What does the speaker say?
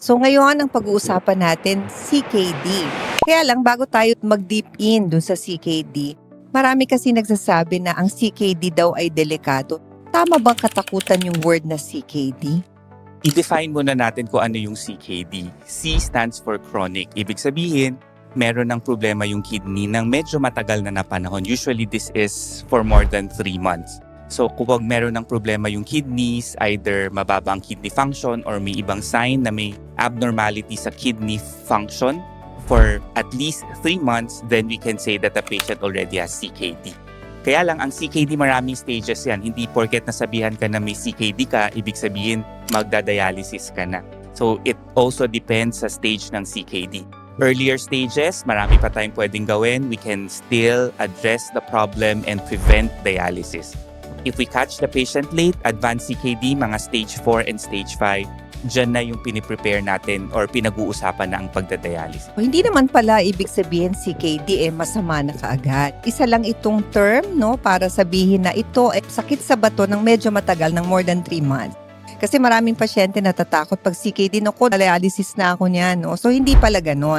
So ngayon ang pag-uusapan natin CKD. Kaya lang bago tayo mag-deep in dun sa CKD, marami kasi nagsasabi na ang CKD daw ay delikado. Tama bang katakutan yung word na CKD? I-define muna natin kung ano yung CKD. C stands for chronic. Ibig sabihin, meron ng problema yung kidney ng medyo matagal na panahon. Usually, this is for more than 3 months. So, kung meron ng problema yung kidneys, either mababa ang kidney function or may ibang sign na may abnormality sa kidney function for at least 3 months, then we can say that the patient already has CKD. Kaya lang, ang CKD maraming stages yan. Hindi porket nasabihan ka na may CKD ka, ibig sabihin magdadialysis ka na. So, it also depends sa stage ng CKD. Earlier stages, marami pa tayong pwedeng gawin. We can still address the problem and prevent dialysis. If we catch the patient late, advanced CKD, mga stage 4 and stage 5, dyan na yung piniprepare natin or pinag-uusapan na ang pagdadialysis. O, hindi naman pala ibig sabihin CKD masama na kaagad. Isa lang itong term para sabihin na ito ay sakit sa bato ng medyo matagal ng more than 3 months. Kasi maraming pasyente natatakot pag CKD, dialysis na ako niyan. So hindi pala ganon.